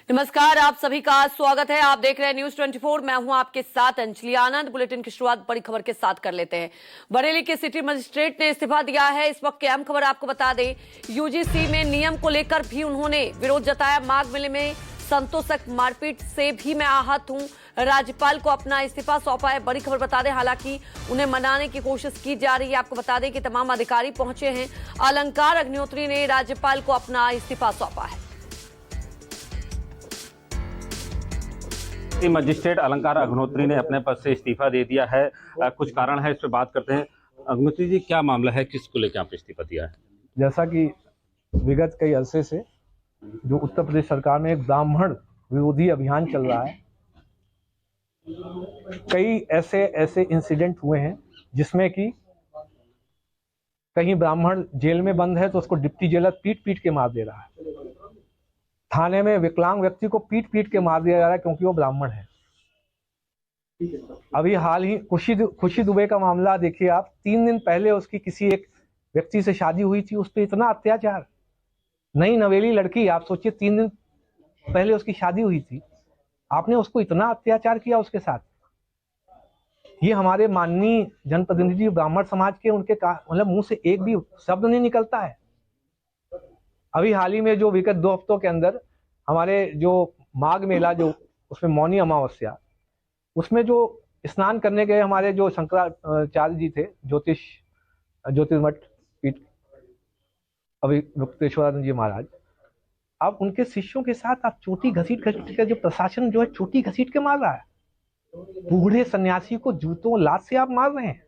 नमस्कार, आप सभी का स्वागत है। आप देख रहे हैं न्यूज 24। मैं हूं आपके साथ अंजलि आनंद। बुलेटिन की शुरुआत बड़ी खबर के साथ कर लेते हैं। बरेली के सिटी मजिस्ट्रेट ने इस्तीफा दिया है। इस वक्त की अहम खबर आपको बता दें, यूजीसी में नियम को लेकर भी उन्होंने विरोध जताया। माघ मेले में संतोषक मारपीट से भी मैं आहत हूं, राज्यपाल को अपना इस्तीफा सौंपा है। बड़ी खबर बता दें, हालांकि उन्हें मनाने की कोशिश की जा रही है। आपको बता दें कि तमाम अधिकारी पहुंचे हैं। अलंकार अग्निहोत्री ने राज्यपाल को अपना इस्तीफा सौंपा है। मजिस्ट्रेट अलंकार अग्निहोत्री ने अपने पद से इस्तीफा दे दिया है। कुछ कारण है, इस पर बात करते हैं। अग्निहोत्री जी, क्या मामला है, किसको लेकर आपने इस्तीफा दिया है? जैसा कि विगत कई अरसे से जो उत्तर प्रदेश सरकार में एक ब्राह्मण विरोधी अभियान चल रहा है, कई ऐसे इंसिडेंट हुए हैं जिसमें कि कहीं ब्राह्मण जेल में बंद है तो उसको डिप्टी जेलर पीट पीट के मार दे रहा है। थाने में विकलांग व्यक्ति को पीट पीट के मार दिया जा रहा है क्योंकि वो ब्राह्मण है। अभी हाल ही खुशी दुबे का मामला देखिए आप। 3 दिन पहले उसकी किसी एक व्यक्ति से शादी हुई थी, उस पर इतना अत्याचार। नई नवेली लड़की, आप सोचिए 3 दिन पहले उसकी शादी हुई थी, आपने उसको इतना अत्याचार किया उसके साथ। ये हमारे माननीय जनप्रतिनिधि ब्राह्मण समाज के, उनके मतलब मुंह से एक भी शब्द नहीं निकलता है। अभी हाल ही में जो विगत 2 हफ्तों के अंदर हमारे जो माघ मेला, जो उसमें मौनी अमावस्या, उसमें जो स्नान करने गए हमारे जो शंकराचार्य जी थे, ज्योतिर्मठ पीठ अभी मुक्तेश्वरानंद जी महाराज, अब उनके शिष्यों के साथ आप चोटी घसीट के, जो प्रशासन जो है चोटी घसीट के मार रहा है। बूढ़े सन्यासी को जूतों लात से आप मार रहे हैं।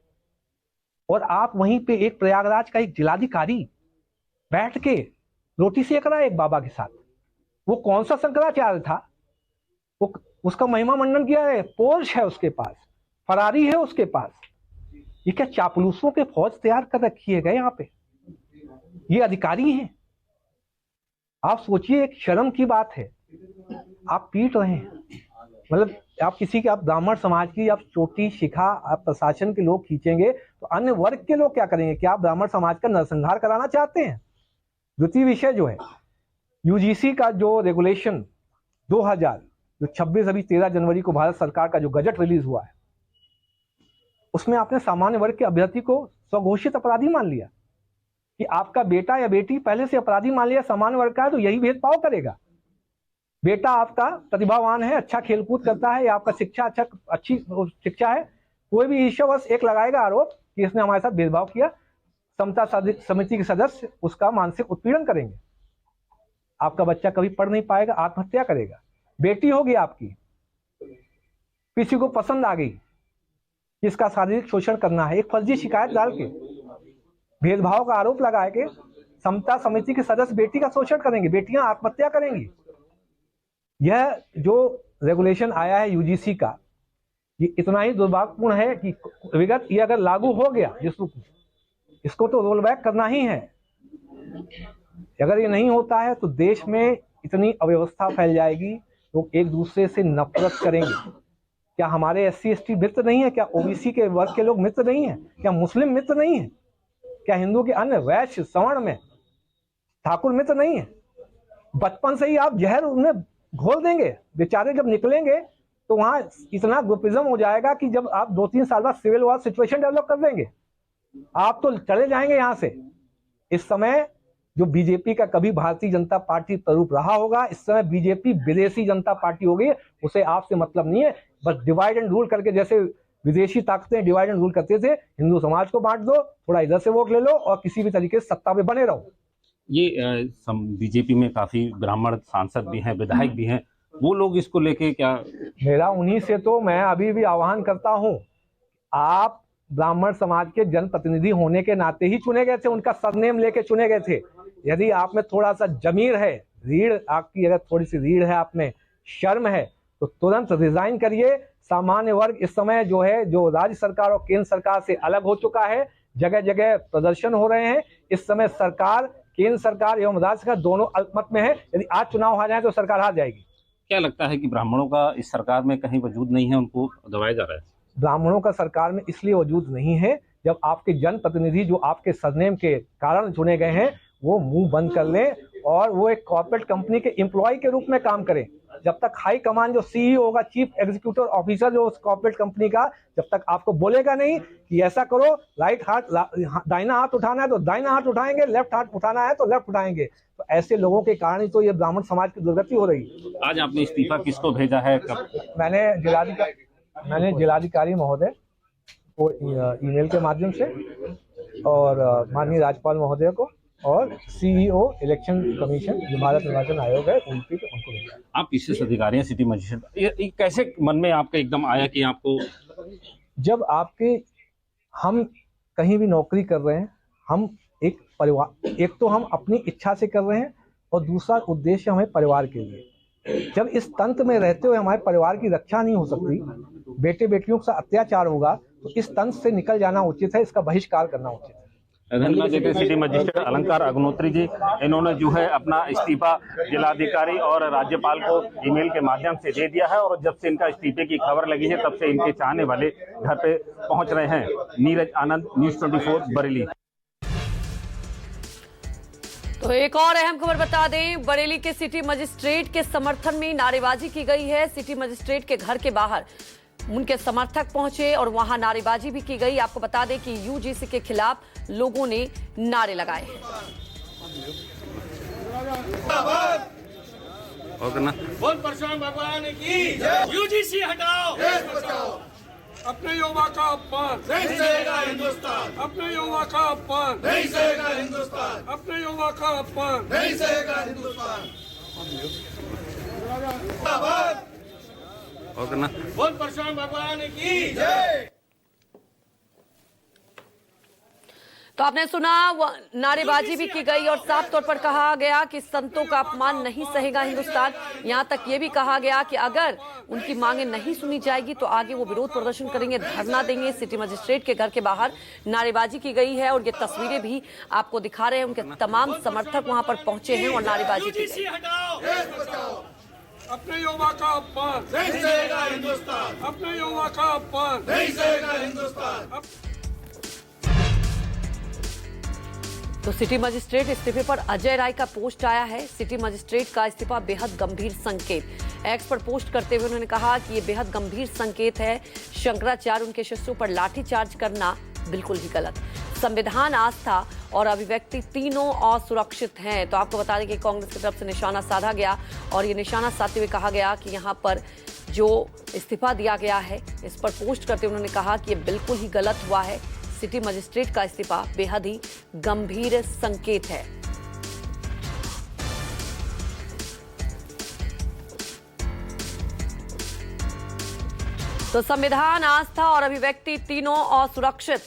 और आप वहीं पे एक प्रयागराज का एक जिलाधिकारी बैठ के रोटी सेक रहा है एक बाबा के साथ। वो कौन सा शंकराचार्य था? वो उसका महिमा मंडन किया है, पोर्श है उसके पास, फरारी है उसके पास। ये क्या चापलूसों के फौज तैयार कर रखी है गए यहाँ पे? ये अधिकारी हैं। आप सोचिए, एक शर्म की बात है, आप पीट रहे हैं। मतलब आप किसी के, आप ब्राह्मण समाज की आप चोटी शिखा आप प्रशासन के लोग खींचेंगे तो अन्य वर्ग के लोग क्या करेंगे? क्या आप ब्राह्मण समाज का नरसंहार कराना चाहते हैं? द्वितीय विषय जो है, यूजीसी का जो रेगुलेशन 2000 जो 26 अभी 13 जनवरी को भारत सरकार का जो गजट रिलीज हुआ है, उसमें आपने सामान्य वर्ग के अभ्यर्थी को स्वघोषित अपराधी मान लिया कि आपका बेटा या बेटी पहले से अपराधी मान लिया, सामान्य वर्ग का है तो यही भेदभाव करेगा। बेटा आपका प्रतिभावान है, अच्छा खेलकूद करता है, या आपका शिक्षा अच्छी शिक्षा है, कोई भी ईर्ष्यावश एक लगाएगा आरोप कि इसने हमारे साथ भेदभाव किया, समता समिति के सदस्य उसका मानसिक उत्पीड़न करेंगे। आपका बच्चा कभी पढ़ नहीं पाएगा, आत्महत्या करेगा। बेटी होगी आपकी, किसी को पसंद आ गई कि इसका शारीरिक शोषण करना है, एक फर्जी शिकायत डाल के भेदभाव का आरोप लगा के समता समिति के सदस्य बेटी का शोषण करेंगे, बेटियां आत्महत्या करेंगी। यह जो रेगुलेशन आया है यूजीसी का, ये इतना ही दुर्भाग्यपूर्ण है कि विगत ये अगर लागू हो गया जिस रूप में, इसको तो रोल बैक करना ही है। अगर ये नहीं होता है तो देश में इतनी अव्यवस्था फैल जाएगी, लोग एक दूसरे से नफरत करेंगे। क्या हमारे SC ST मित्र नहीं है? क्या ओबीसी के वर्ग के लोग मित्र नहीं है? क्या मुस्लिम मित्र नहीं है? क्या हिंदू के अन्य वैश्य सवर्ण में ठाकुर मित्र नहीं है? बचपन से ही आप जहर उन्हें घोल देंगे, बेचारे जब निकलेंगे तो वहां इतना ग्रुपिज्म हो जाएगा कि जब आप 2-3 साल बाद सिविल वॉर सिचुएशन डेवलप कर देंगे, आप तो चले जाएंगे यहां से। इस समय जो बीजेपी का कभी भारतीय जनता पार्टी स्वरूप रहा होगा, इस समय बीजेपी विदेशी जनता पार्टी हो गई। उसे आपसे मतलब नहीं है, बस डिवाइड एंड रूल करके, जैसे विदेशी ताकतें डिवाइड एंड रूल करते थे, हिंदू समाज को बांट दो, थोड़ा इधर से वोट ले लो और किसी भी तरीके से सत्ता में बने रहो। ये बीजेपी में काफी ब्राह्मण सांसद भी हैं, विधायक भी हैं, वो लोग इसको लेके क्या? मेरा उन्हीं से तो मैं अभी भी आह्वान करता हूं, आप ब्राह्मण समाज के जनप्रतिनिधि होने के नाते ही चुने गए थे, उनका सरनेम लेके चुने गए थे। यदि आप में थोड़ा सा जमीर है, रीढ़ आपकी अगर थोड़ी सी रीढ़ है, आप में शर्म है, तो तुरंत रिजाइन करिए। सामान्य वर्ग इस समय जो है, जो राज्य सरकार और केंद्र सरकार से अलग हो चुका है, जगह जगह प्रदर्शन हो रहे हैं। इस समय सरकार, केंद्र सरकार एवं राज्य सरकार दोनों अल्पमत में है। यदि आज चुनाव हार जाए तो सरकार हार जाएगी। क्या लगता है कि ब्राह्मणों का इस सरकार में कहीं वजूद नहीं है, उनको दबाया जा रहा है? ब्राह्मणों का सरकार में इसलिए वजूद नहीं है, जब आपके जनप्रतिनिधि जो आपके सरनेम के कारण चुने गए हैं, वो मुंह बंद कर लें और वो एक कॉर्पोरेट कंपनी के एम्प्लॉय के रूप में काम करें। जब तक हाई कमान जो सीईओ होगा, चीफ एग्जीक्यूटिव ऑफिसर जो उस कॉर्पोरेट कंपनी का, जब तक आपको बोलेगा नहीं कि ऐसा करो, राइट हाथ दाहिना हाथ उठाना है तो दाहिना हाथ उठाएंगे, लेफ्ट हाथ उठाना है तो लेफ्ट उठाएंगे। तो ऐसे लोगों के कारण ही तो ये ब्राह्मण समाज की दुर्गति हो रही है। आज आपने इस्तीफा किसको भेजा है, कब? मैंने जिलाधिकारी महोदय को ईमेल के माध्यम से और माननीय राज्यपाल महोदय को और सीईओ इलेक्शन कमीशन जो भारत निर्वाचन आयोग है उनको भेजा। आप पीसीएस अधिकारी हैं, सिटी मजिस्ट्रेट, ये कैसे मन में आपका एकदम आया कि आपको? जब हम कहीं भी नौकरी कर रहे हैं, हम एक परिवार, एक तो हम अपनी इच्छा से कर रहे हैं और दूसरा उद्देश्य हमें परिवार के लिए। जब इस तंत्र में रहते हुए हमारे परिवार की रक्षा नहीं हो सकती, बेटे बेटियों का अत्याचार होगा, तो इस तंत्र से निकल जाना उचित है, इसका बहिष्कार करना उचित है। धन्यवाद देते सिटी मजिस्ट्रेट अलंकार अग्नोत्री जी। इन्होंने जो है अपना इस्तीफा जिलाधिकारी और राज्यपाल को ईमेल के माध्यम से दे दिया है और जब से इनका इस्तीफे की खबर लगी है तब से इनके चाहने वाले घर पे पहुंच रहे हैं। नीरज आनंद, न्यूज़ 24 बरेली। तो एक और अहम खबर बता दें, बरेली के सिटी मजिस्ट्रेट के समर्थन में नारेबाजी की गई है। सिटी मजिस्ट्रेट के घर के बाहर उनके समर्थक पहुंचे और वहां नारेबाजी भी की गई। आपको बता दें कि यूजीसी के खिलाफ लोगों ने नारे लगाए हैं। बोल परशुराम भगवान की जय। यूजीसी हटाओ, देश बचाओ। अपने युवा का अपमान नहीं सहेगा हिंदुस्तान। अपने युवा का अपमान नहीं सहेगा हिंदुस्तान। अपने युवा का अपमान नहीं सहेगा हिंदुस्तान। बोल परशुराम भगवान की जय। तो आपने सुना, नारेबाजी भी की गई और साफ तौर पर कहा गया कि संतों का अपमान नहीं सहेगा हिंदुस्तान। यहां तक ये भी कहा गया कि अगर उनकी मांगे नहीं सुनी जाएगी तो आगे वो विरोध प्रदर्शन करेंगे, धरना देंगे। सिटी मजिस्ट्रेट के घर के बाहर नारेबाजी की गई है और ये तस्वीरें भी आपको दिखा रहे हैं। उनके तमाम समर्थक वहां पर पहुंचे हैं और नारेबाजी की गई। अपने युवा का अपमान नहीं सहेगा हिंदुस्तान। अपने युवा का अपमान नहीं सहेगा हिंदुस्तान। तो सिटी मजिस्ट्रेट इस्तीफे पर अजय राय का पोस्ट आया है। सिटी मजिस्ट्रेट का इस्तीफा बेहद गंभीर संकेत। एक्स पर पोस्ट करते हुए उन्होंने कहा कि ये बेहद गंभीर संकेत है। शंकराचार्य उनके शिष्यों पर लाठीचार्ज करना बिल्कुल ही गलत। संविधान, आस्था और अभिव्यक्ति तीनों असुरक्षित हैं। तो आपको बता दें कि कांग्रेस की तरफ से निशाना साधा गया और ये निशाना साधते हुए कहा गया कि यहाँ पर जो इस्तीफा दिया गया है, इस पर पोस्ट करते हुए उन्होंने कहा कि ये बिल्कुल ही गलत हुआ है। सिटी मजिस्ट्रेट का इस्तीफा बेहद ही गंभीर संकेत है। तो संविधान, आस्था और अभिव्यक्ति तीनों असुरक्षित,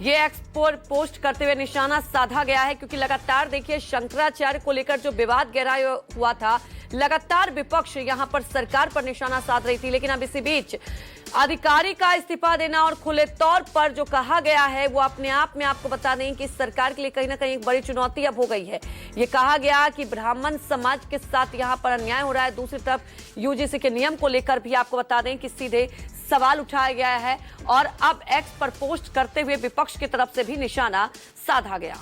ये एक्स पर पोस्ट करते हुए निशाना साधा गया है। क्योंकि लगातार देखिए, शंकराचार्य को लेकर जो विवाद गहरा हुआ था, लगातार विपक्ष यहां पर सरकार पर निशाना साध रही थी। लेकिन अब इसी बीच अधिकारी का इस्तीफा देना और खुले तौर पर जो कहा गया है वो अपने आप में आपको बता दें कि सरकार के लिए कहीं ना कहीं एक बड़ी चुनौती अब हो गई है। ये कहा गया कि ब्राह्मण समाज के साथ यहां पर अन्याय हो रहा है। दूसरी तरफ यूजीसी के नियम को लेकर भी आपको बता दें कि सीधे सवाल उठाया गया है और अब एक्स पर पोस्ट करते हुए विपक्ष की तरफ से भी निशाना साधा गया।